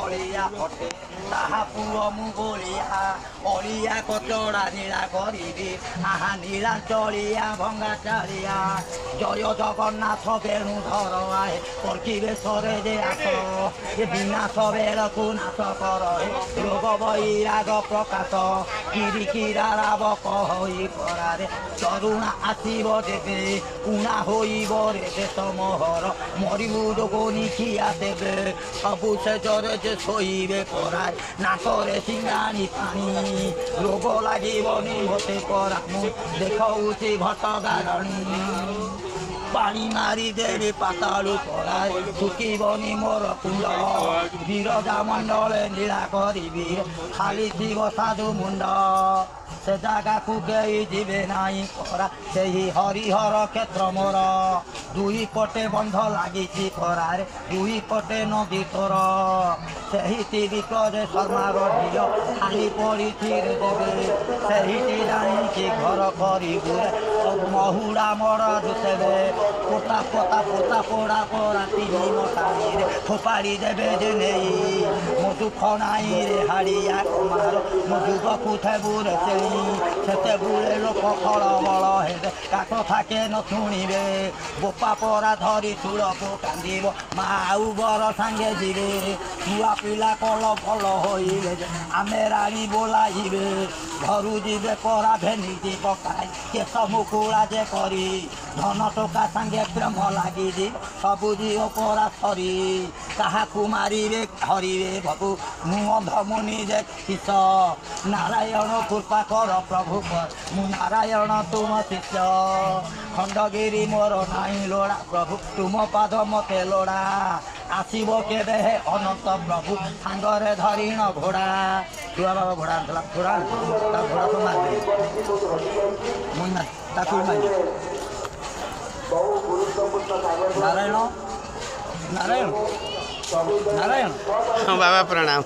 ଅଳିଆ ଫଟେ ତାହା ପୁଅ ମୁଁ ଗୋଳିଆ ଅଳିଆ କଚଡ଼ା ନୀଳା କରିବି ଆହା ନୀଳାଞ୍ଚଳିଆ ଭଙ୍ଗା ଚାଳିଆ ଜୟ ଜଗନ୍ନାଥ ବେଣୁଧର ଆଏ ପରିବେଶରେ ଯେ ଆସ ଏ ବିନାଶ ବେଳକୁ ନାଶ କର ରୋଗ ବୈରାଗ ପ୍ରକାଶ କିରିକିରା ରାବ କହି ପରାରେ ତରୁଣା ଆସିବ ଦେବେ ଉଣା ହୋଇବ ରେ ଦେଶ ମୋହର ମରିବୁ ଯୋଗନି ଖିଆ ଦେବେ ସବୁ ସେଜରେ ଯେ ଶୋଇବେ ପରାଏ ନାକରେ ସିଙ୍ଗାଣି ପାଣି ରୋଗ ଲାଗିବନି ମୋତେ ପରା ମୁଁ ଦେଖଉଛି ଘଟଗାରଣୀ ପାଣି ମାରିଦେବି ପାତାଳୁ ପରାଏ ଶୁଖିବନି ମୋର କୁଣ୍ଡ ବିରଜା ମଣ୍ଡଳେ ନୀଳା କରିବି ଖାଲି ଥିବ ସାଧୁ ମୁଣ୍ଡ ସେ ଜାଗାକୁ କେହି ଯିବେ ନାହିଁ ପରା ସେହି ହରିହର କ୍ଷେତ୍ର ମୋର ଦୁଇ ପଟେ ବନ୍ଧ ଲାଗିଛି ପରାରେ ଦୁଇ ପଟେ ନଦୀ ତୋର ସେହିଟି ବିକରେ ଶର୍ମାର ଝିଅ ଖାଲି ପଡ଼ିଥିରେ ଦେବେ ସେହିଟି ଜାଣିକି ଘର କରିବୁ ମହୁଡ଼ା ମରା ଦୁଷେବେ ପୋତା ପୋତା ପୋତା ପୋଡ଼ା ପୋଡ଼ା ତିନି ମଶାଣିରେ ଫୋପାଡ଼ି ଦେବେ ଯେ ନେଇ ମୋ ଦୁଃଖ ନାଇଁରେ ହାଡ଼ିଆ କୁମାର ମୋ ଯୁଗକୁ ଥେବୁରେ ସେଇ ସେତେବେଳେ ଲୋକ ଫଳ ବଳ ହେବେ କାଠ ଥାକେ ନ ଶୁଣିବେ ବୋପା ପରା ଧରି ଚୂଳକୁ କାନ୍ଦିବ ମାଉ ବର ସାଙ୍ଗେ ଯିବେ ଛୁଆ ପିଲା କଳ ଭଲ ହୋଇବେ ଆମେ ରାଣୀ ବୋଲାଇବେ ଘରୁ ଯିବେ ପରା ଭେନିଟି ପକାଇ କେଶ ମୁକୁଳା ଯେ କରି ଧନ ଟଙ୍କା ସାଙ୍ଗେ ପ୍ରେମ ଲାଗିଛି ସବୁ ଝିଅ ପରା ସରି କାହାକୁ ମାରିବେ ହରିବେ ଭବୁ ମୁଁ ଅନ୍ଧ ମୁନି ଯେ କିସ ନାରାୟଣ କୃପା କର ପ୍ରଭୁ ମୁଁ ନାରାୟଣ ତୁମ ଶିଷ୍ୟ ଖଣ୍ଡଗିରି ମୋର ନାହିଁ ଲୋଡ଼ା ପ୍ରଭୁ ତୁମ ପାଦ ମତେ ଲୋଡ଼ା ଆସିବ କେବେ ହେ ଅନନ୍ତ ପ୍ରଭୁ ସାଙ୍ଗରେ ଧରିଣ ଘୋଡ଼ା ଛୁଆ ବାବା ଘୋଡ଼ା ଆଣିଥିଲା ଘୋଡ଼ା ତା ଘୋଡ଼ା ତ ମାରିଦେଲି ମୁଁ ତାକୁ ମାରି ନାରାୟଣ ନାରାୟଣ ନାରାୟଣ ହଁ ବାବା ପ୍ରଣାମ।